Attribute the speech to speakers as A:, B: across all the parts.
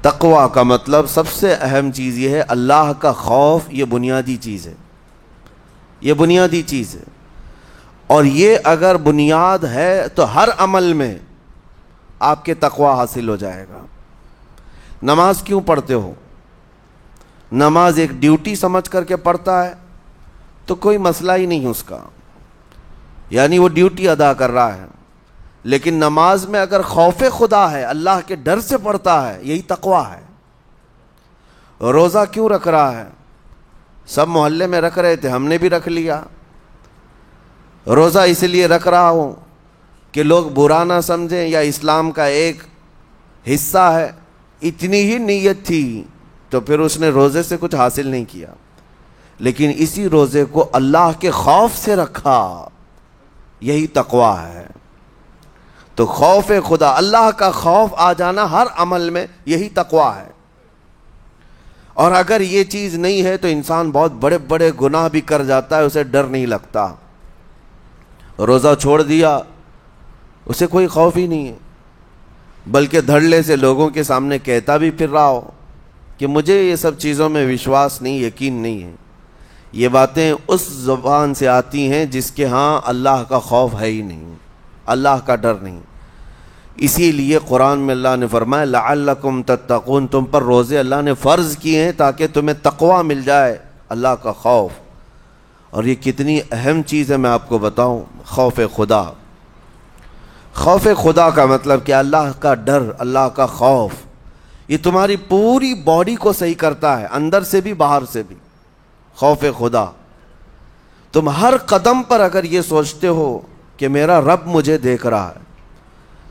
A: تقویٰ کا مطلب سب سے اہم چیز یہ ہے اللہ کا خوف. یہ بنیادی چیز ہے, یہ بنیادی چیز ہے. اور یہ اگر بنیاد ہے تو ہر عمل میں آپ کے تقویٰ حاصل ہو جائے گا. نماز کیوں پڑھتے ہو؟ نماز ایک ڈیوٹی سمجھ کر کے پڑھتا ہے تو کوئی مسئلہ ہی نہیں اس کا, یعنی وہ ڈیوٹی ادا کر رہا ہے. لیکن نماز میں اگر خوف خدا ہے, اللہ کے ڈر سے پڑھتا ہے, یہی تقویٰ ہے. روزہ کیوں رکھ رہا ہے؟ سب محلے میں رکھ رہے تھے, ہم نے بھی رکھ لیا. روزہ اس لیے رکھ رہا ہوں کہ لوگ برا نہ سمجھیں یا اسلام کا ایک حصہ ہے. اتنی ہی نیت تھی تو پھر اس نے روزے سے کچھ حاصل نہیں کیا, لیکن اسی روزے کو اللہ کے خوف سے رکھا, یہی تقویٰ ہے. تو خوف خدا, اللہ کا خوف آ جانا ہر عمل میں, یہی تقویٰ ہے. اور اگر یہ چیز نہیں ہے تو انسان بہت بڑے بڑے گناہ بھی کر جاتا ہے, اسے ڈر نہیں لگتا. روزہ چھوڑ دیا, اسے کوئی خوف ہی نہیں ہے, بلکہ دھڑلے سے لوگوں کے سامنے کہتا بھی پھر رہا ہو کہ مجھے یہ سب چیزوں میں وشواس نہیں, یقین نہیں ہے. یہ باتیں اس زبان سے آتی ہیں جس کے ہاں اللہ کا خوف ہے ہی نہیں, اللہ کا ڈر نہیں. اسی لیے قرآن میں اللہ نے فرمایا لعلکم تتقون, تم پر روزے اللہ نے فرض کیے ہیں تاکہ تمہیں تقویٰ مل جائے, اللہ کا خوف. اور یہ کتنی اہم چیز ہے میں آپ کو بتاؤں, خوف خدا. خوف خدا کا مطلب کہ اللہ کا ڈر, اللہ کا خوف, یہ تمہاری پوری باڈی کو صحیح کرتا ہے, اندر سے بھی باہر سے بھی. خوف خدا, تم ہر قدم پر اگر یہ سوچتے ہو کہ میرا رب مجھے دیکھ رہا ہے.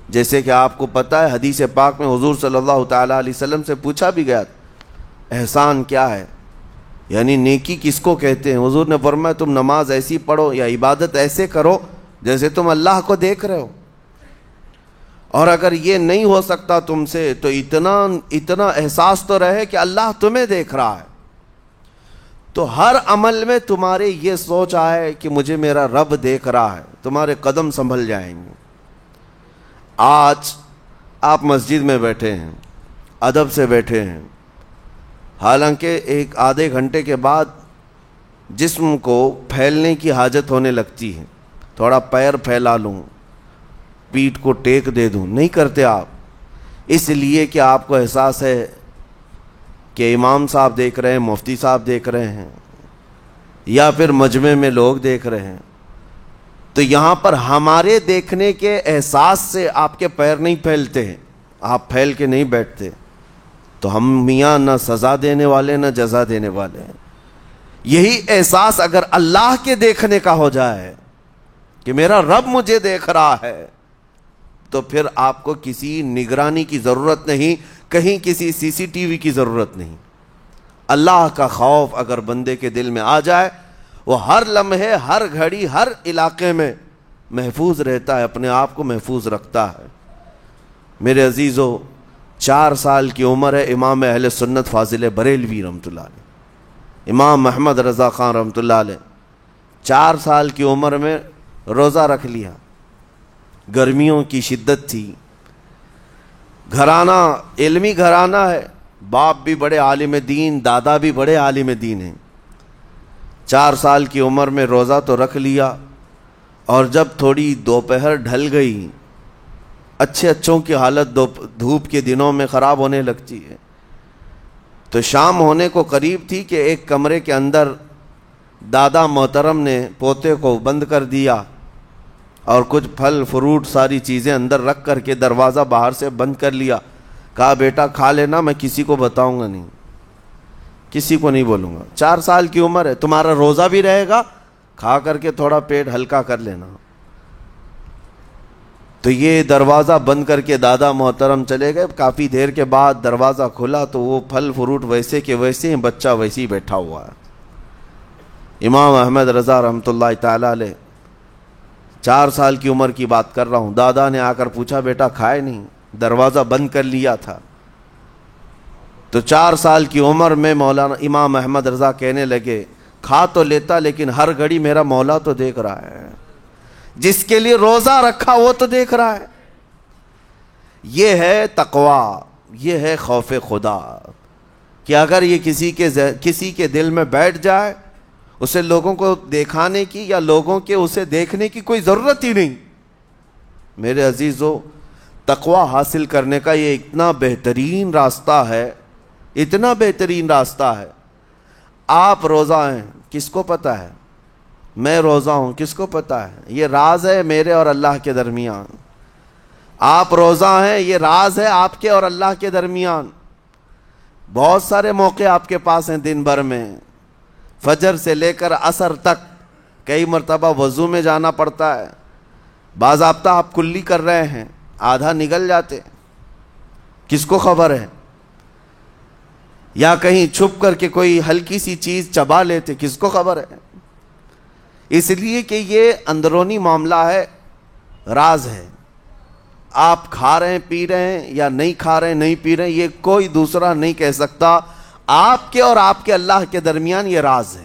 A: جیسے کہ آپ کو پتہ ہے حدیث پاک میں حضور صلی اللہ تعالیٰ علیہ وسلم سے پوچھا بھی گیا احسان کیا ہے, یعنی نیکی کس کو کہتے ہیں. حضور نے فرمایا تم نماز ایسی پڑھو یا عبادت ایسے کرو جیسے تم اللہ کو دیکھ رہے ہو. اور اگر یہ نہیں ہو سکتا تم سے تو اتنا احساس تو رہے کہ اللہ تمہیں دیکھ رہا ہے. تو ہر عمل میں تمہارے یہ سوچ آئے کہ مجھے میرا رب دیکھ رہا ہے, تمہارے قدم سنبھل جائیں گے. آج آپ مسجد میں بیٹھے ہیں, ادب سے بیٹھے ہیں, حالانکہ ایک آدھے گھنٹے کے بعد جسم کو پھیلنے کی حاجت ہونے لگتی ہے, تھوڑا پیر پھیلا لوں, پیٹھ کو ٹیک دے دوں, نہیں کرتے آپ, اس لیے کہ آپ کو احساس ہے کہ امام صاحب دیکھ رہے ہیں, مفتی صاحب دیکھ رہے ہیں, یا پھر مجمع میں لوگ دیکھ رہے ہیں. تو یہاں پر ہمارے دیکھنے کے احساس سے آپ کے پیر نہیں پھیلتے ہیں, آپ پھیل کے نہیں بیٹھتے. تو ہم میاں نہ سزا دینے والے نہ جزا دینے والے ہیں. یہی احساس اگر اللہ کے دیکھنے کا ہو جائے کہ میرا رب مجھے دیکھ رہا ہے, تو پھر آپ کو کسی نگرانی کی ضرورت نہیں, کہیں کسی سی سی ٹی وی کی ضرورت نہیں. اللہ کا خوف اگر بندے کے دل میں آ جائے, وہ ہر لمحے, ہر گھڑی, ہر علاقے میں محفوظ رہتا ہے, اپنے آپ کو محفوظ رکھتا ہے. میرے عزیزو, 4 سال کی عمر ہے امام اہل سنت فاضل بریلوی رحمۃ اللہ علیہ, امام محمد رضا خان رحمۃ اللہ علیہ, 4 سال کی عمر میں روزہ رکھ لیا. گرمیوں کی شدت تھی, گھرانہ علمی گھرانہ ہے, باپ بھی بڑے عالم دین, دادا بھی بڑے عالم دین ہیں. 4 سال کی عمر میں روزہ تو رکھ لیا, اور جب تھوڑی دوپہر ڈھل گئی, اچھوں کی حالت دھوپ کے دنوں میں خراب ہونے لگتی ہے. تو شام ہونے کو قریب تھی کہ ایک کمرے کے اندر دادا محترم نے پوتے کو بند کر دیا, اور کچھ پھل فروٹ ساری چیزیں اندر رکھ کر کے دروازہ باہر سے بند کر لیا. کہا بیٹا کھا لینا, میں کسی کو بتاؤں گا نہیں, کسی کو نہیں بولوں گا. 4 سال کی عمر ہے, تمہارا روزہ بھی رہے گا, کھا کر کے تھوڑا پیٹ ہلکا کر لینا. تو یہ دروازہ بند کر کے دادا محترم چلے گئے. کافی دیر کے بعد دروازہ کھلا تو وہ پھل فروٹ ویسے کے ویسے ہیں, بچہ ویسے ہی بیٹھا ہوا ہے. امام احمد رضا رحمۃ اللہ تعالی علیہ, 4 سال کی عمر کی بات کر رہا ہوں. دادا نے آ کر پوچھا بیٹا کھائے نہیں, دروازہ بند کر لیا تھا. تو 4 سال کی عمر میں مولانا امام احمد رضا کہنے لگے کھا تو لیتا, لیکن ہر گھڑی میرا مولا تو دیکھ رہا ہے, جس کے لیے روزہ رکھا وہ تو دیکھ رہا ہے. یہ ہے تقویٰ, یہ ہے خوف خدا، کہ اگر یہ کسی کے دل میں بیٹھ جائے، اسے لوگوں کو دکھانے کی یا لوگوں کے اسے دیکھنے کی کوئی ضرورت ہی نہیں۔ میرے عزیزو، تقوی حاصل کرنے کا یہ اتنا بہترین راستہ ہے، اتنا بہترین راستہ ہے۔ آپ روزہ ہیں، کس کو پتہ ہے؟ میں روزہ ہوں، کس کو پتہ ہے؟ یہ راز ہے میرے اور اللہ کے درمیان۔ آپ روزہ ہیں، یہ راز ہے آپ کے اور اللہ کے درمیان۔ بہت سارے موقع آپ کے پاس ہیں دن بھر میں، فجر سے لے کر عصر تک کئی مرتبہ وضو میں جانا پڑتا ہے، باضابطہ آپ کلی کر رہے ہیں، آدھا نگل جاتے، کس کو خبر ہے؟ یا کہیں چھپ کر کے کوئی ہلکی سی چیز چبا لیتے، کس کو خبر ہے؟ اس لیے کہ یہ اندرونی معاملہ ہے، راز ہے۔ آپ کھا رہے ہیں، پی رہے ہیں، یا نہیں کھا رہے ہیں، نہیں پی رہے ہیں، یہ کوئی دوسرا نہیں کہہ سکتا۔ آپ کے اور آپ کے اللہ کے درمیان یہ راز ہے،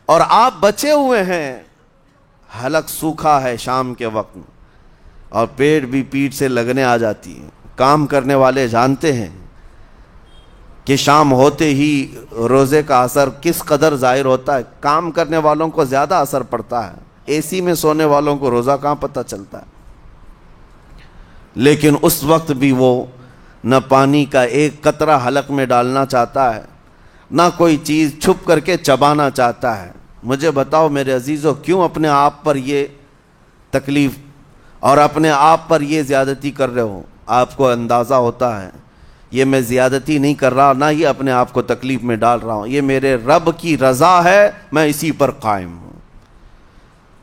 A: اور آپ بچے ہوئے ہیں۔ حلق سوکھا ہے شام کے وقت میں، اور پیٹ بھی پیٹ سے لگنے آ جاتی ہے۔ کام کرنے والے جانتے ہیں کہ شام ہوتے ہی روزے کا اثر کس قدر ظاہر ہوتا ہے۔ کام کرنے والوں کو زیادہ اثر پڑتا ہے، اے سی میں سونے والوں کو روزہ کہاں پتہ چلتا ہے۔ لیکن اس وقت بھی وہ نہ پانی کا ایک قطرہ حلق میں ڈالنا چاہتا ہے، نہ کوئی چیز چھپ کر کے چبانا چاہتا ہے۔ مجھے بتاؤ میرے عزیزو، کیوں اپنے آپ پر یہ تکلیف اور اپنے آپ پر یہ زیادتی کر رہے ہو؟ آپ کو اندازہ ہوتا ہے یہ میں زیادتی نہیں کر رہا، نہ یہ اپنے آپ کو تکلیف میں ڈال رہا ہوں، یہ میرے رب کی رضا ہے، میں اسی پر قائم ہوں۔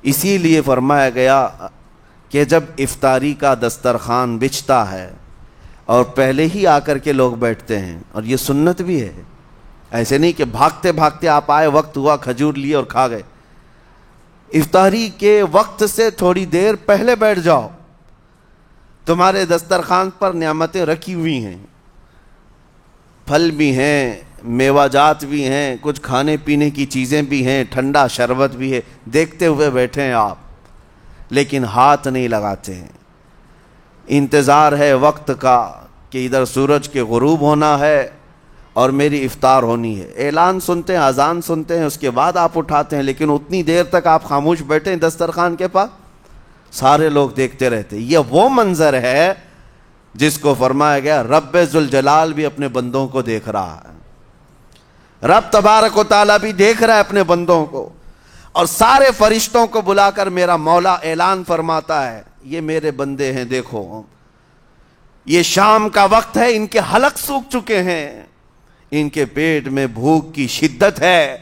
A: اسی لیے فرمایا گیا کہ جب افطاری کا دسترخوان بچھتا ہے اور پہلے ہی آ کر کے لوگ بیٹھتے ہیں، اور یہ سنت بھی ہے، ایسے نہیں کہ بھاگتے بھاگتے آپ آئے، وقت ہوا، کھجور لیے اور کھا گئے۔ افطاری کے وقت سے تھوڑی دیر پہلے بیٹھ جاؤ، تمہارے دسترخوان پر نعمتیں رکھی ہوئی ہیں، پھل بھی ہیں، میوہ جات بھی ہیں، کچھ کھانے پینے کی چیزیں بھی ہیں، ٹھنڈا شربت بھی ہے، دیکھتے ہوئے بیٹھے ہیں آپ، لیکن ہاتھ نہیں لگاتے ہیں۔ انتظار ہے وقت کا کہ ادھر سورج کے غروب ہونا ہے اور میری افطار ہونی ہے، اعلان سنتے ہیں، اذان سنتے ہیں، اس کے بعد آپ اٹھاتے ہیں، لیکن اتنی دیر تک آپ خاموش بیٹھے ہیں دسترخوان کے پاس، سارے لوگ دیکھتے رہتے۔ یہ وہ منظر ہے جس کو فرمایا گیا رب ذوالجلال بھی اپنے بندوں کو دیکھ رہا ہے، رب تبارک و تعالیٰ بھی دیکھ رہا ہے اپنے بندوں کو، اور سارے فرشتوں کو بلا کر میرا مولا اعلان فرماتا ہے یہ میرے بندے ہیں، دیکھو یہ شام کا وقت ہے، ان کے حلق سوکھ چکے ہیں، ان کے پیٹ میں بھوک کی شدت ہے،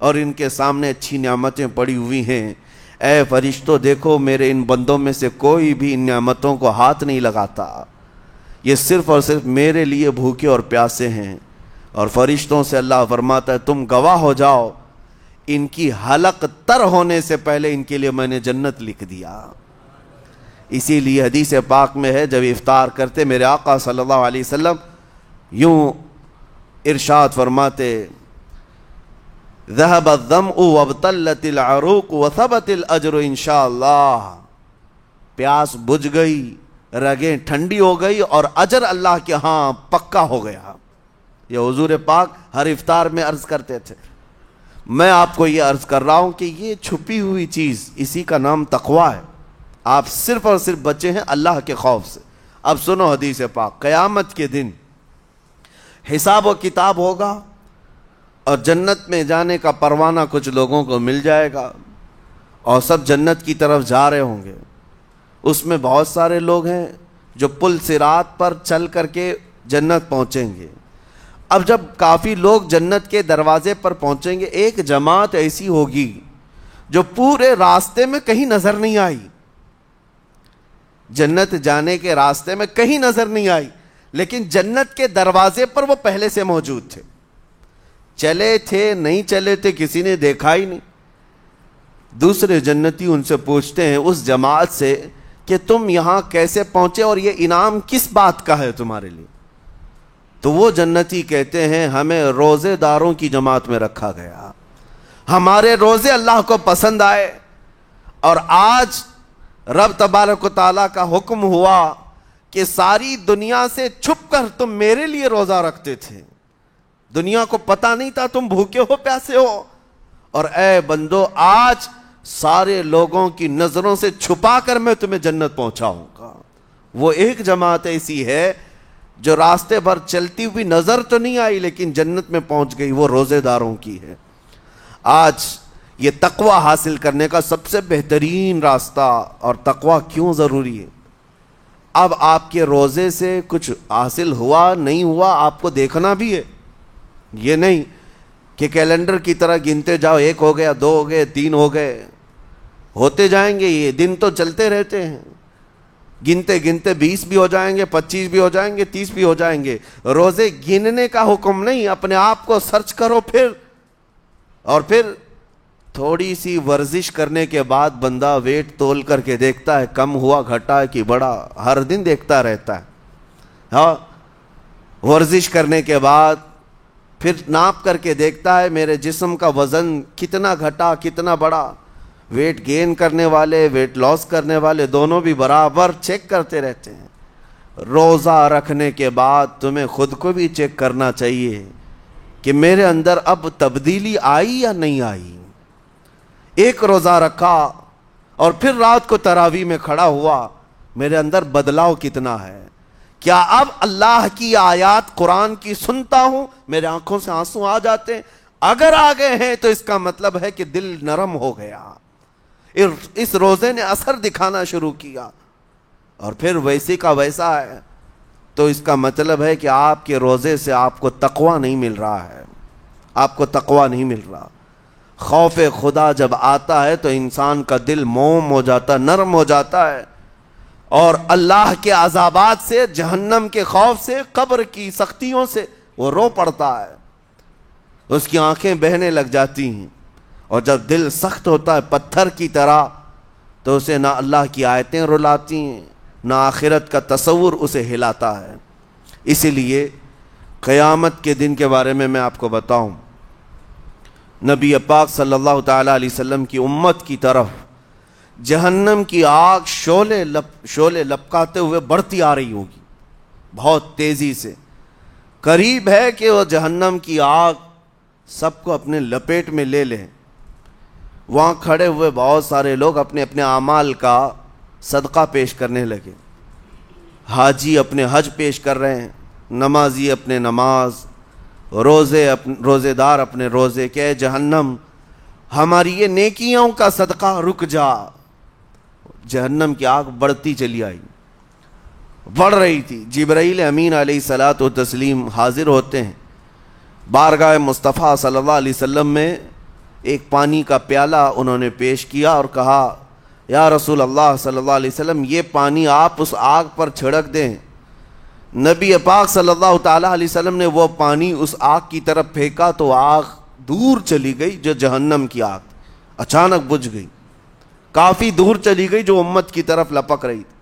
A: اور ان کے سامنے اچھی نعمتیں پڑی ہوئی ہیں۔ اے فرشتوں دیکھو، میرے ان بندوں میں سے کوئی بھی ان نعمتوں کو ہاتھ نہیں لگاتا، یہ صرف اور صرف میرے لیے بھوکے اور پیاسے ہیں۔ اور فرشتوں سے اللہ فرماتا ہے تم گواہ ہو جاؤ، ان کی حلق تر ہونے سے پہلے ان کے لیے میں نے جنت لکھ دیا۔ اسی لیے حدیث پاک میں ہے، جب افطار کرتے میرے آقا صلی اللہ علیہ وسلم یوں ارشاد فرماتے، ذهب الظمأ وابتلت العروق وثبت الاجر انشاءاللہ، پیاس بجھ گئی، رگیں ٹھنڈی ہو گئی، اور اجر اللہ کے ہاں پکا ہو گیا۔ یہ حضور پاک ہر افطار میں عرض کرتے تھے۔ میں آپ کو یہ عرض کر رہا ہوں کہ یہ چھپی ہوئی چیز، اسی کا نام تقوی ہے۔ آپ صرف اور صرف بچے ہیں اللہ کے خوف سے۔ اب سنو حدیث پاک، قیامت کے دن حساب و کتاب ہوگا، اور جنت میں جانے کا پروانہ کچھ لوگوں کو مل جائے گا، اور سب جنت کی طرف جا رہے ہوں گے۔ اس میں بہت سارے لوگ ہیں جو پل صراط پر چل کر کے جنت پہنچیں گے۔ اب جب کافی لوگ جنت کے دروازے پر پہنچیں گے، ایک جماعت ایسی ہوگی جو پورے راستے میں کہیں نظر نہیں آئی، جنت جانے کے راستے میں کہیں نظر نہیں آئی، لیکن جنت کے دروازے پر وہ پہلے سے موجود تھے، چلے تھے نہیں چلے تھے کسی نے دیکھا ہی نہیں۔ دوسرے جنتی ان سے پوچھتے ہیں اس جماعت سے کہ تم یہاں کیسے پہنچے اور یہ انعام کس بات کا ہے تمہارے لیے؟ تو وہ جنتی کہتے ہیں ہمیں روزے داروں کی جماعت میں رکھا گیا، ہمارے روزے اللہ کو پسند آئے، اور آج رب تبارک و تعالیٰ کا حکم ہوا کہ ساری دنیا سے چھپ کر تم میرے لیے روزہ رکھتے تھے, دنیا کو پتا نہیں تھا تم بھوکے ہو پیاسے ہو, اور اے بندو آج سارے لوگوں کی نظروں سے چھپا کر میں تمہیں جنت پہنچاؤں گا. وہ ایک جماعت ایسی ہے جو راستے بھر چلتی ہوئی نظر تو نہیں آئی لیکن جنت میں پہنچ گئی, وہ روزے داروں کی ہے. آج یہ تقوی حاصل کرنے کا سب سے بہترین راستہ, اور تقوی کیوں ضروری ہے, اب آپ کے روزے سے کچھ حاصل ہوا نہیں ہوا آپ کو دیکھنا بھی ہے. یہ نہیں کہ کیلنڈر کی طرح گنتے جاؤ, 1 ہو گیا, 2 ہو گئے, 3 ہو گئے, ہوتے جائیں گے, یہ دن تو چلتے رہتے ہیں, گنتے گنتے 20 بھی ہو جائیں گے, 25 بھی ہو جائیں گے, 30 بھی ہو جائیں گے. روزے گننے کا حکم نہیں, اپنے آپ کو سرچ کرو پھر تھوڑی سی ورزش کرنے کے بعد بندہ ویٹ تول کر کے دیکھتا ہے کم ہوا گھٹا ہے کہ بڑا, ہر دن دیکھتا رہتا ہے. ہاں, ورزش کرنے کے بعد پھر ناپ کر کے دیکھتا ہے میرے جسم کا وزن کتنا گھٹا کتنا بڑا. ویٹ گین کرنے والے ویٹ لاس کرنے والے دونوں بھی برابر چیک کرتے رہتے ہیں. روزہ رکھنے کے بعد تمہیں خود کو بھی چیک کرنا چاہیے کہ میرے اندر اب تبدیلی آئی یا نہیں آئی. ایک روزہ رکھا اور پھر رات کو تراویح میں کھڑا ہوا, میرے اندر بدلاؤ کتنا ہے. کیا اب اللہ کی آیات قرآن کی سنتا ہوں, میرے آنکھوں سے آنسو آ جاتے ہیں؟ اگر آ گئے ہیں تو اس کا مطلب ہے کہ دل نرم ہو گیا, اس روزے نے اثر دکھانا شروع کیا, اور پھر ویسے کا ویسا ہے, تو اس کا مطلب ہے کہ آپ کے روزے سے آپ کو تقوی نہیں مل رہا ہے, آپ کو تقوی نہیں مل رہا. خوف خدا جب آتا ہے تو انسان کا دل موم ہو جاتا, نرم ہو جاتا ہے, اور اللہ کے عذابات سے, جہنم کے خوف سے, قبر کی سختیوں سے وہ رو پڑتا ہے, اس کی آنکھیں بہنے لگ جاتی ہیں. اور جب دل سخت ہوتا ہے پتھر کی طرح, تو اسے نہ اللہ کی آیتیں رلاتی ہیں نہ آخرت کا تصور اسے ہلاتا ہے. اسی لیے قیامت کے دن کے بارے میں آپ کو بتاؤں, نبی پاک صلی اللہ تعالی علیہ وسلم کی امت کی طرف جہنم کی آگ شعلے لپکاتے ہوئے بڑھتی آ رہی ہوگی بہت تیزی سے. قریب ہے کہ وہ جہنم کی آگ سب کو اپنے لپیٹ میں لے لیں. وہاں کھڑے ہوئے بہت سارے لوگ اپنے اپنے اعمال کا صدقہ پیش کرنے لگے. حاجی اپنے حج پیش کر رہے ہیں, نمازی اپنے نماز, روزے دار اپنے روزے. کہ جہنم ہماری یہ نیکیوں کا صدقہ رک جا. جہنم کی آگ بڑھتی چلی آئی, بڑھ رہی تھی. جبرائیل امین علیہ الصلاۃ والتسلیم حاضر ہوتے ہیں بارگاہ مصطفیٰ صلی اللہ علیہ وسلم میں. ایک پانی کا پیالہ انہوں نے پیش کیا اور کہا, یا رسول اللہ صلی اللہ علیہ وسلم, یہ پانی آپ اس آگ پر چھڑک دیں. نبی پاک صلی اللہ تعالی علیہ وسلم نے وہ پانی اس آگ کی طرف پھینکا تو آگ دور چلی گئی, جو جہنم کی آگ اچانک بجھ گئی, کافی دور چلی گئی جو امت کی طرف لپک رہی تھی.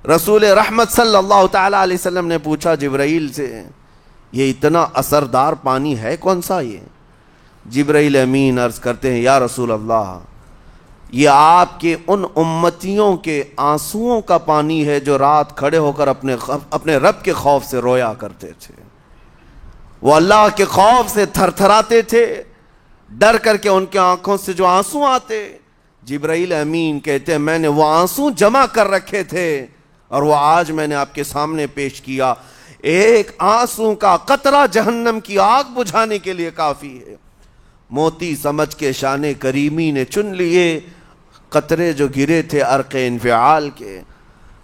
A: رسول رحمت صلی اللہ تعالی علیہ وسلم نے پوچھا جبرائیل سے, یہ اتنا اثردار پانی ہے کون سا یہ؟ جبرائیل امین عرض کرتے ہیں, یا رسول اللہ, یہ آپ کے ان امتیوں کے آنسوؤں کا پانی ہے جو رات کھڑے ہو کر اپنے رب کے خوف سے رویا کرتے تھے. وہ اللہ کے خوف سے تھر تھراتے تھے, ڈر کر کے ان کے آنکھوں سے جو آنسو آتے. جبرائیل امین کہتے ہیں میں نے وہ آنسو جمع کر رکھے تھے اور وہ آج میں نے آپ کے سامنے پیش کیا. ایک آنسو کا قطرہ جہنم کی آگ بجھانے کے لیے کافی ہے. موتی سمجھ کے شان کریمی نے چن لیے قطرے جو گرے تھے عرق انفعال کے.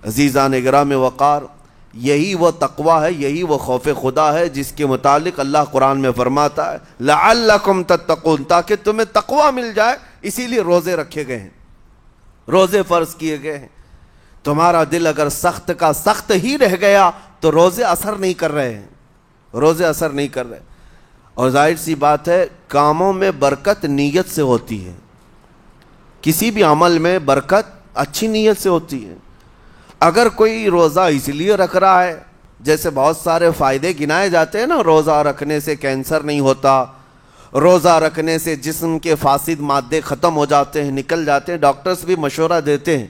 A: عزیزان گرامی وقار, یہی وہ تقوی ہے, یہی وہ خوف خدا ہے جس کے متعلق اللہ قرآن میں فرماتا ہے لعلکم تتقون, تاکہ تمہیں تقوی مل جائے. اسی لیے روزے رکھے گئے ہیں, روزے فرض کیے گئے ہیں. تمہارا دل اگر سخت کا سخت ہی رہ گیا تو روزے اثر نہیں کر رہے ہیں, روزے اثر نہیں کر رہے. اور ظاہر سی بات ہے کاموں میں برکت نیت سے ہوتی ہے, کسی بھی عمل میں برکت اچھی نیت سے ہوتی ہے. اگر کوئی روزہ اس لیے رکھ رہا ہے, جیسے بہت سارے فائدے گنائے جاتے ہیں نا, روزہ رکھنے سے کینسر نہیں ہوتا, روزہ رکھنے سے جسم کے فاسد مادے ختم ہو جاتے ہیں, نکل جاتے ہیں, ڈاکٹرز بھی مشورہ دیتے ہیں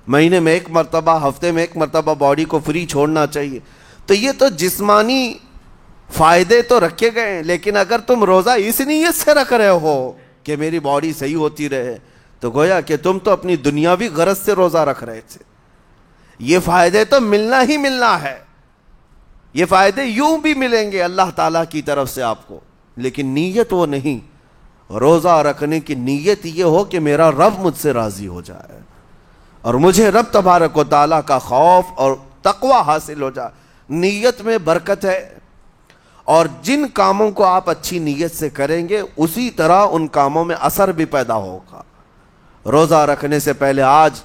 A: مہینے میں 1 مرتبہ، ہفتے میں 1 مرتبہ باڈی کو فری چھوڑنا چاہیے. تو یہ تو جسمانی فائدے تو رکھے گئے ہیں، لیکن اگر تم روزہ اس نیت سے رکھ رہے ہو کہ میری باڈی صحیح ہوتی رہے، تو گویا کہ تم تو اپنی دنیاوی غرض سے روزہ رکھ رہے تھے. یہ فائدے تو ملنا ہی ملنا ہے، یہ فائدے یوں بھی ملیں گے اللہ تعالیٰ کی طرف سے آپ کو، لیکن نیت وہ نہیں. روزہ رکھنے کی نیت یہ ہو کہ میرا رب مجھ سے راضی ہو جائے اور مجھے رب تبارک و تعالیٰ کا خوف اور تقوی حاصل ہو جائے. نیت میں برکت ہے، اور جن کاموں کو آپ اچھی نیت سے کریں گے اسی طرح ان کاموں میں اثر بھی پیدا ہوگا. روزہ رکھنے سے پہلے آج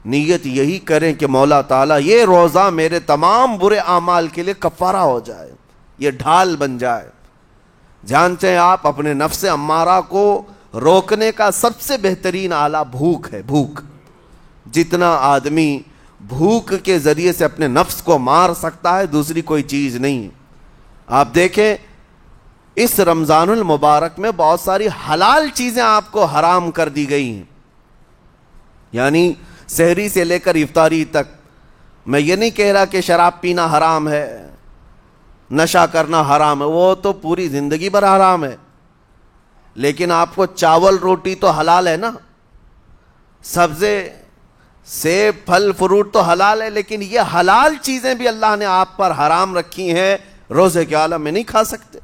A: نیت یہی کریں کہ مولا تعالیٰ یہ روزہ میرے تمام برے اعمال کے لیے کفارہ ہو جائے، یہ ڈھال بن جائے. جانتے ہیں آپ اپنے نفس امارہ کو روکنے کا سب سے بہترین آلہ بھوک ہے. بھوک، جتنا آدمی بھوک کے ذریعے سے اپنے نفس کو مار سکتا ہے دوسری کوئی چیز نہیں. آپ دیکھیں اس رمضان المبارک میں بہت ساری حلال چیزیں آپ کو حرام کر دی گئی ہیں، یعنی سحری سے لے کر افطاری تک. میں یہ نہیں کہہ رہا کہ شراب پینا حرام ہے، نشہ کرنا حرام ہے، وہ تو پوری زندگی بھر حرام ہے. لیکن آپ کو چاول روٹی تو حلال ہے نا، سبزے سیب پھل فروٹ تو حلال ہے، لیکن یہ حلال چیزیں بھی اللہ نے آپ پر حرام رکھی ہیں، روزے کے عالم میں نہیں کھا سکتے.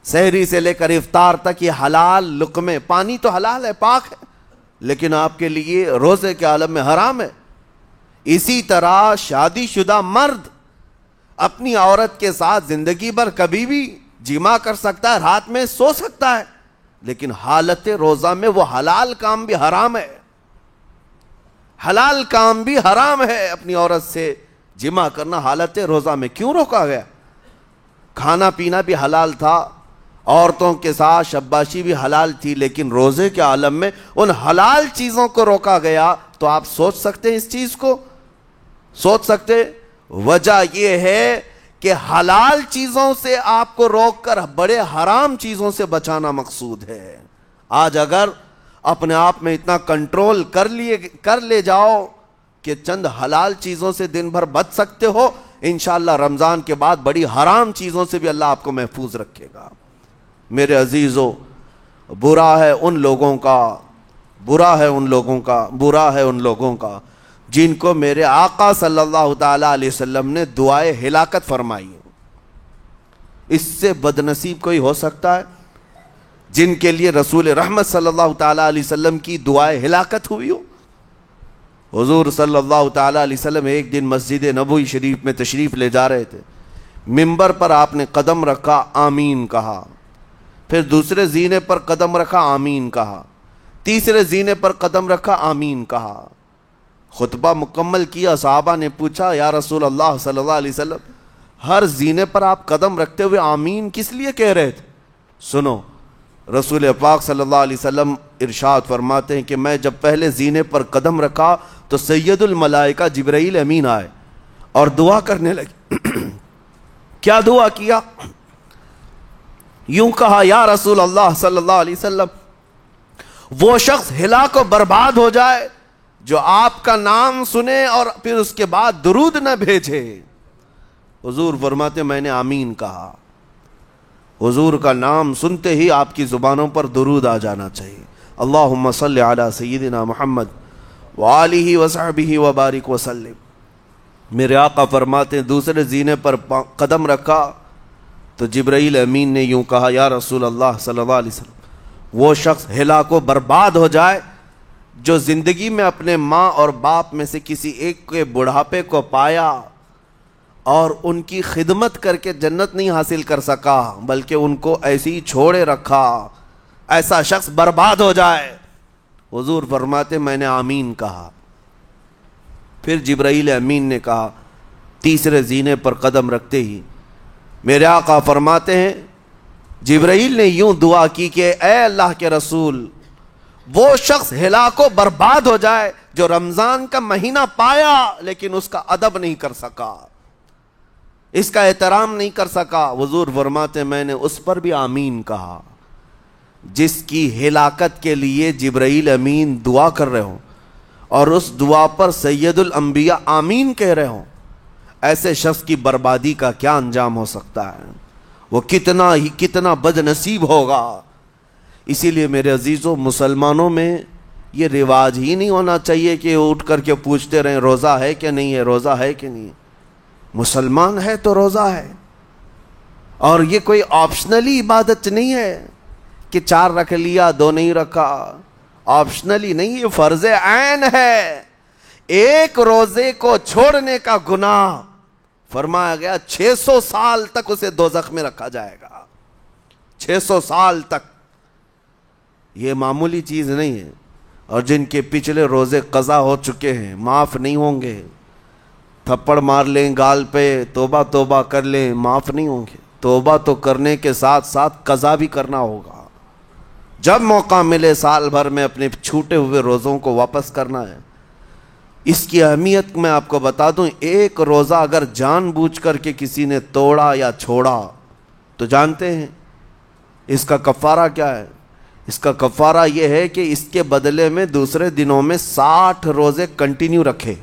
A: سحری سے لے کر افطار تک یہ حلال لقمے، پانی تو حلال ہے، پاک ہے، لیکن آپ کے لیے روزے کے عالم میں حرام ہے. اسی طرح شادی شدہ مرد اپنی عورت کے ساتھ زندگی بھر کبھی بھی جمع کر سکتا ہے، رات میں سو سکتا ہے، لیکن حالت روزہ میں وہ حلال کام بھی حرام ہے. حلال کام بھی حرام ہے، اپنی عورت سے جمع کرنا حالت روزہ میں کیوں روکا گیا؟ کھانا پینا بھی حلال تھا، عورتوں کے ساتھ شباشی بھی حلال تھی، لیکن روزے کے عالم میں ان حلال چیزوں کو روکا گیا. تو آپ سوچ سکتے ہیں اس چیز کو، سوچ سکتے. وجہ یہ ہے کہ حلال چیزوں سے آپ کو روک کر بڑے حرام چیزوں سے بچانا مقصود ہے. آج اگر اپنے آپ میں اتنا کنٹرول کر لے جاؤ کہ چند حلال چیزوں سے دن بھر بچ سکتے ہو، انشاءاللہ رمضان کے بعد بڑی حرام چیزوں سے بھی اللہ آپ کو محفوظ رکھے گا. میرے عزیزو، برا ہے ان لوگوں کا جن کو میرے آقا صلی اللہ تعالی علیہ وسلم نے دعائے ہلاکت فرمائی. اس سے بدنصیب کوئی ہو سکتا ہے؟ جن کے لیے رسول رحمت صلی اللہ تعالی علیہ وسلم کی دعائے ہلاکت ہوئی ہو. حضور صلی اللہ تعالی علیہ وسلم ایک دن مسجد نبوی شریف میں تشریف لے جا رہے تھے. منبر پر آپ نے قدم رکھا، آمین کہا. پھر دوسرے زینے پر قدم رکھا، آمین کہا. تیسرے زینے پر قدم رکھا، آمین کہا. خطبہ مکمل کیا. صحابہ نے پوچھا یا رسول اللہ صلی اللہ علیہ وسلم، ہر زینے پر آپ قدم رکھتے ہوئے آمین کس لیے کہہ رہے تھے؟ سنو، رسول پاک صلی اللہ علیہ وسلم ارشاد فرماتے ہیں کہ میں جب پہلے زینے پر قدم رکھا تو سید الملائکہ جبرائیل امین آئے اور دعا کرنے لگے. کیا دعا کیا؟ یوں کہا، یا رسول اللہ صلی اللہ علیہ وسلم، وہ شخص ہلاک و برباد ہو جائے جو آپ کا نام سنے اور پھر اس کے بعد درود نہ بھیجے. حضور فرماتے میں نے آمین کہا. حضور کا نام سنتے ہی آپ کی زبانوں پر درود آ جانا چاہیے. اللہم صلی علی سیدنا محمد وآلہ وصحبہ وبارک وسلم. میرے آقا فرماتے ہیں دوسرے زینے پر قدم رکھا تو جبرائیل امین نے یوں کہا، یا رسول اللہ صلی اللہ علیہ وسلم، وہ شخص ہلاک و برباد ہو جائے جو زندگی میں اپنے ماں اور باپ میں سے کسی ایک کے بڑھاپے کو پایا اور ان کی خدمت کر کے جنت نہیں حاصل کر سکا بلکہ ان کو ایسے ہی چھوڑے رکھا، ایسا شخص برباد ہو جائے. حضور فرماتے میں نے آمین کہا. پھر جبرائیل امین نے کہا تیسرے زینے پر قدم رکھتے ہی. میرے آقا فرماتے ہیں جبرائیل نے یوں دعا کی کہ اے اللہ کے رسول، وہ شخص ہلاک و برباد ہو جائے جو رمضان کا مہینہ پایا لیکن اس کا ادب نہیں کر سکا، اس کا احترام نہیں کر سکا. حضور فرماتے میں نے اس پر بھی آمین کہا. جس کی ہلاکت کے لیے جبرائیل امین دعا کر رہے ہوں اور اس دعا پر سید الانبیاء آمین کہہ رہے ہوں، ایسے شخص کی بربادی کا کیا انجام ہو سکتا ہے؟ وہ کتنا بد نصیب ہوگا۔ اسی لیے میرے عزیزوں، مسلمانوں میں یہ رواج ہی نہیں ہونا چاہیے کہ اٹھ کر کے پوچھتے رہیں روزہ ہے کہ نہیں ہے، روزہ ہے کہ نہیں ہے۔ مسلمان ہے تو روزہ ہے، اور یہ کوئی آپشنلی عبادت نہیں ہے کہ 4 رکھ لیا 2 نہیں رکھا، آپشنلی نہیں، یہ فرض عین ہے۔ ایک روزے کو چھوڑنے کا گناہ فرمایا گیا 600 سال تک اسے دوزخ میں رکھا جائے گا، 600 سال تک۔ یہ معمولی چیز نہیں ہے، اور جن کے پچھلے روزے قضا ہو چکے ہیں معاف نہیں ہوں گے۔ تھپڑ مار لیں گال پہ، توبہ توبہ کر لیں، معاف نہیں ہوں گے۔ توبہ تو کرنے کے ساتھ ساتھ قضا بھی کرنا ہوگا۔ جب موقع ملے سال بھر میں اپنے چھوٹے ہوئے روزوں کو واپس کرنا ہے۔ اس کی اہمیت میں آپ کو بتا دوں، ایک روزہ اگر جان بوجھ کر کے کسی نے توڑا یا چھوڑا تو جانتے ہیں اس کا کفارہ کیا ہے؟ اس کا کفارہ یہ ہے کہ اس کے بدلے میں دوسرے دنوں میں 60 روزے کنٹینیو رکھے۔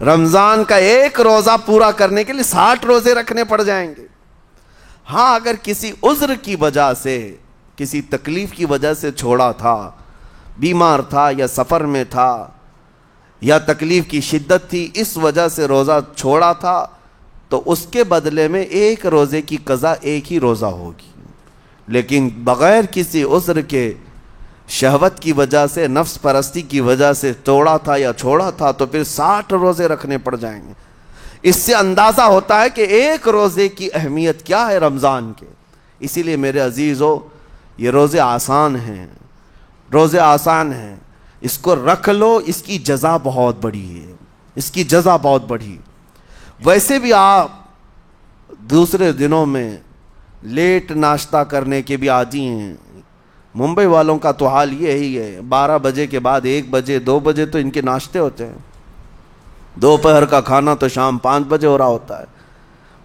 A: رمضان کا ایک روزہ پورا کرنے کے لیے 60 روزے رکھنے پڑ جائیں گے۔ ہاں، اگر کسی عذر کی وجہ سے، کسی تکلیف کی وجہ سے چھوڑا تھا، بیمار تھا یا سفر میں تھا یا تکلیف کی شدت تھی، اس وجہ سے روزہ چھوڑا تھا، تو اس کے بدلے میں ایک روزے کی قضا ایک ہی روزہ ہوگی۔ لیکن بغیر کسی عذر کے، شہوت کی وجہ سے، نفس پرستی کی وجہ سے توڑا تھا یا چھوڑا تھا، تو پھر 60 روزے رکھنے پڑ جائیں گے۔ اس سے اندازہ ہوتا ہے کہ ایک روزے کی اہمیت کیا ہے رمضان کے۔ اسی لیے میرے عزیزو، یہ روزے آسان ہیں، روزے آسان ہیں، اس کو رکھ لو، اس کی جزا بہت بڑی ہے، اس کی جزا بہت بڑی۔ ویسے بھی آپ دوسرے دنوں میں لیٹ ناشتہ کرنے کے بھی عادی ہیں۔ ممبئی والوں کا تو حال یہی ہے، 12 بجے کے بعد 1 بجے 2 بجے تو ان کے ناشتے ہوتے ہیں، دوپہر کا کھانا تو شام 5 بجے ہو رہا ہوتا ہے۔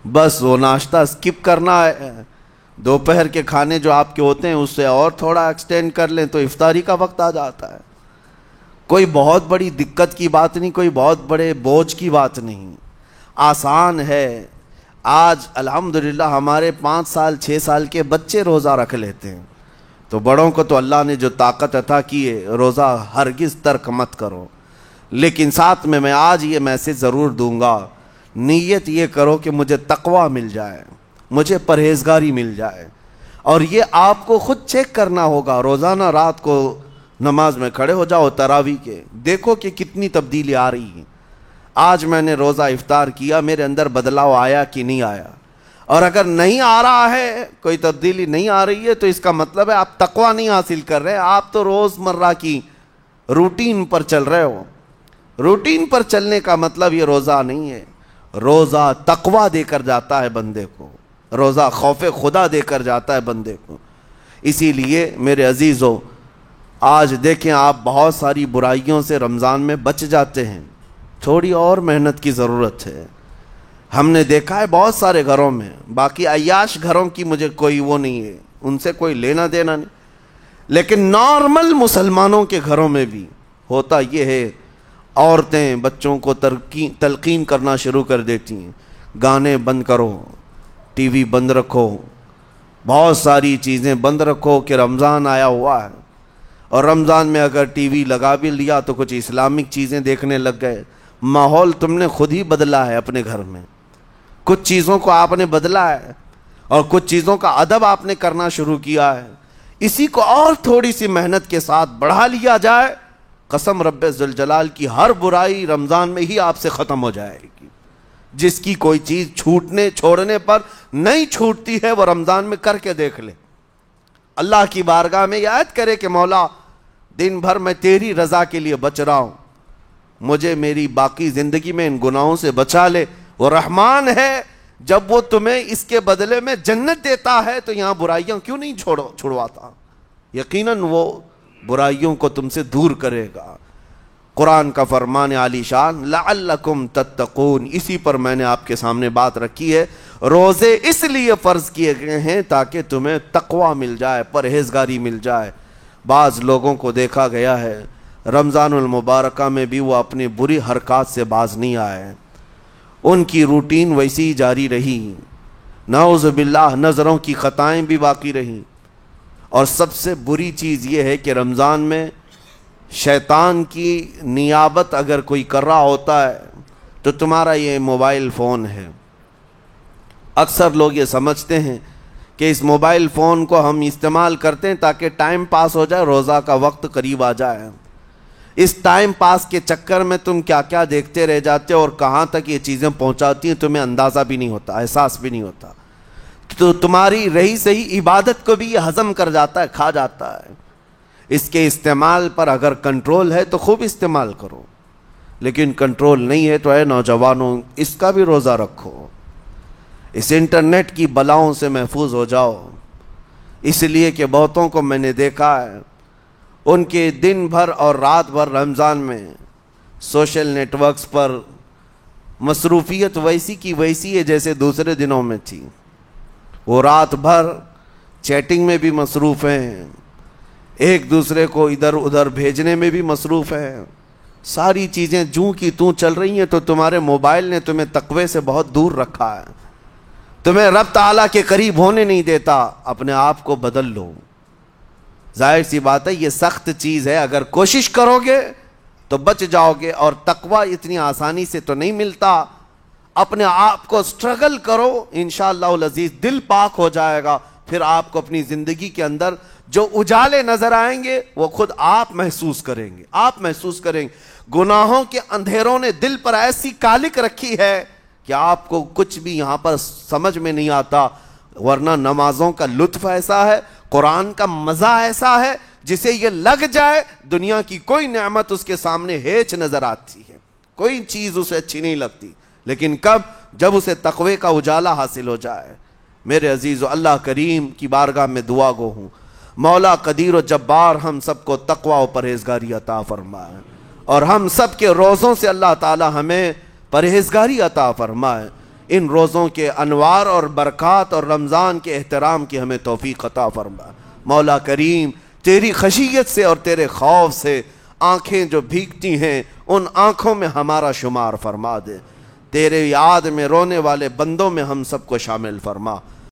A: بس وہ ناشتہ سکپ کرنا ہے، دوپہر کے کھانے جو آپ کے ہوتے ہیں اس سے اور تھوڑا ایکسٹینڈ کر لیں تو افطاری کا وقت آ جاتا ہے۔ کوئی بہت بڑی دقت کی بات نہیں، کوئی بہت بڑے بوجھ کی بات نہیں، آسان ہے۔ آج الحمدللہ ہمارے 5 سال 6 سال کے بچے روزہ رکھ لیتے ہیں، تو بڑوں کو تو اللہ نے جو طاقت عطا کی ہے، روزہ ہرگز ترک مت کرو۔ لیکن ساتھ میں آج یہ میسج ضرور دوں گا، نیت یہ کرو کہ مجھے تقویٰ مل جائے، مجھے پرہیزگاری مل جائے، اور یہ آپ کو خود چیک کرنا ہوگا۔ روزانہ رات کو نماز میں کھڑے ہو جاؤ تراویح کے، دیکھو کہ کتنی تبدیلی آ رہی ہے۔ آج میں نے روزہ افطار کیا، میرے اندر بدلاؤ آیا کہ نہیں آیا؟ اور اگر نہیں آ رہا ہے، کوئی تبدیلی نہیں آ رہی ہے، تو اس کا مطلب ہے آپ تقویٰ نہیں حاصل کر رہے، آپ تو روز مرہ کی روٹین پر چل رہے ہو۔ روٹین پر چلنے کا مطلب یہ روزہ نہیں ہے۔ روزہ تقویٰ دے کر جاتا ہے بندے کو، روزہ خوف خدا دے کر جاتا ہے بندے کو۔ اسی لیے میرے عزیزو، آج دیکھیں آپ بہت ساری برائیوں سے رمضان میں بچ جاتے ہیں، تھوڑی اور محنت کی ضرورت ہے۔ ہم نے دیکھا ہے بہت سارے گھروں میں، باقی عیاش گھروں کی مجھے کوئی وہ نہیں ہے، ان سے کوئی لینا دینا نہیں، لیکن نارمل مسلمانوں کے گھروں میں بھی ہوتا یہ ہے، عورتیں بچوں کو تلقین کرنا شروع کر دیتی ہیں، گانے بند کرو، ٹی وی بند رکھو، بہت ساری چیزیں بند رکھو کہ رمضان آیا ہوا ہے۔ اور رمضان میں اگر ٹی وی لگا بھی لیا تو کچھ اسلامک چیزیں دیکھنے لگ گئے۔ ماحول تم نے خود ہی بدلا ہے اپنے گھر میں، کچھ چیزوں کو آپ نے بدلا ہے، اور کچھ چیزوں کا ادب آپ نے کرنا شروع کیا ہے۔ اسی کو اور تھوڑی سی محنت کے ساتھ بڑھا لیا جائے، قسم رب ذوالجلال کی، ہر برائی رمضان میں ہی آپ سے ختم ہو جائے گی۔ جس کی کوئی چیز چھوڑنے پر نہیں چھوٹتی ہے، وہ رمضان میں کر کے دیکھ لے، اللہ کی بارگاہ میں یاد کرے کہ مولا دن بھر میں تیری رضا کے لیے بچ رہا ہوں، مجھے میری باقی زندگی میں ان گناہوں سے بچا لے۔ وہ رحمان ہے، جب وہ تمہیں اس کے بدلے میں جنت دیتا ہے تو یہاں برائیاں کیوں نہیں چھڑواتا؟ یقیناً وہ برائیوں کو تم سے دور کرے گا۔ قرآن کا فرمان عالی شان، لعلکم تتقون، اسی پر میں نے آپ کے سامنے بات رکھی ہے۔ روزے اس لیے فرض کیے گئے ہیں تاکہ تمہیں تقویٰ مل جائے، پرہیزگاری مل جائے۔ بعض لوگوں کو دیکھا گیا ہے رمضان المبارکہ میں بھی وہ اپنی بری حرکات سے باز نہیں آئے، ان کی روٹین ویسی ہی جاری رہی، نعوذ باللہ نظروں کی خطائیں بھی باقی رہیں۔ اور سب سے بری چیز یہ ہے کہ رمضان میں شیطان کی نیابت اگر کوئی کر رہا ہوتا ہے تو تمہارا یہ موبائل فون ہے۔ اکثر لوگ یہ سمجھتے ہیں کہ اس موبائل فون کو ہم استعمال کرتے ہیں تاکہ ٹائم پاس ہو جائے، روزہ کا وقت قریب آ جائے۔ اس ٹائم پاس کے چکر میں تم کیا کیا دیکھتے رہ جاتے ہو اور کہاں تک یہ چیزیں پہنچاتی ہیں تمہیں اندازہ بھی نہیں ہوتا، احساس بھی نہیں ہوتا، تو تمہاری رہی صحیح عبادت کو بھی یہ ہضم کر جاتا ہے، کھا جاتا ہے۔ اس کے استعمال پر اگر کنٹرول ہے تو خوب استعمال کرو، لیکن کنٹرول نہیں ہے تو اے نوجوانوں اس کا بھی روزہ رکھو، اس انٹرنیٹ کی بلاؤں سے محفوظ ہو جاؤ۔ اس لیے کہ بہتوں کو میں نے دیکھا ہے ان کے دن بھر اور رات بھر رمضان میں سوشل نیٹ ورکس پر مصروفیت ویسی کی ویسی ہے جیسے دوسرے دنوں میں تھی۔ وہ رات بھر چیٹنگ میں بھی مصروف ہیں، ایک دوسرے کو ادھر ادھر بھیجنے میں بھی مصروف ہیں، ساری چیزیں جوں کی توں چل رہی ہیں۔ تو تمہارے موبائل نے تمہیں تقوی سے بہت دور رکھا ہے، تمہیں رب تعالیٰ کے قریب ہونے نہیں دیتا۔ اپنے آپ کو بدل لو۔ ظاہر سی بات ہے یہ سخت چیز ہے، اگر کوشش کرو گے تو بچ جاؤ گے، اور تقوی اتنی آسانی سے تو نہیں ملتا۔ اپنے آپ کو سٹرگل کرو، انشاءاللہ العزیز دل پاک ہو جائے گا، پھر آپ کو اپنی زندگی کے اندر جو اجالے نظر آئیں گے وہ خود آپ محسوس کریں گے، آپ محسوس کریں گے۔ گناہوں کے اندھیروں نے دل پر ایسی کالک رکھی ہے کہ آپ کو کچھ بھی یہاں پر سمجھ میں نہیں آتا، ورنہ نمازوں کا لطف ایسا ہے، قرآن کا مزہ ایسا ہے، جسے یہ لگ جائے دنیا کی کوئی نعمت اس کے سامنے ہیچ نظر آتی ہے، کوئی چیز اسے اچھی نہیں لگتی۔ لیکن کب؟ جب اسے تقوی کا اجالا حاصل ہو جائے۔ میرے عزیزو، اللہ کریم کی بارگاہ میں دعا گو ہوں، مولا قدیر و جبار ہم سب کو تقوی و پرہیزگاری عطا فرمائے، اور ہم سب کے روزوں سے اللہ تعالی ہمیں پرہیزگاری عطا فرمائے۔ ان روزوں کے انوار اور برکات اور رمضان کے احترام کی ہمیں توفیق عطا فرمائے۔ مولا کریم تیری خشیت سے اور تیرے خوف سے آنکھیں جو بھیگتی ہیں ان آنکھوں میں ہمارا شمار فرما دے، تیرے یاد میں رونے والے بندوں میں ہم سب کو شامل فرما۔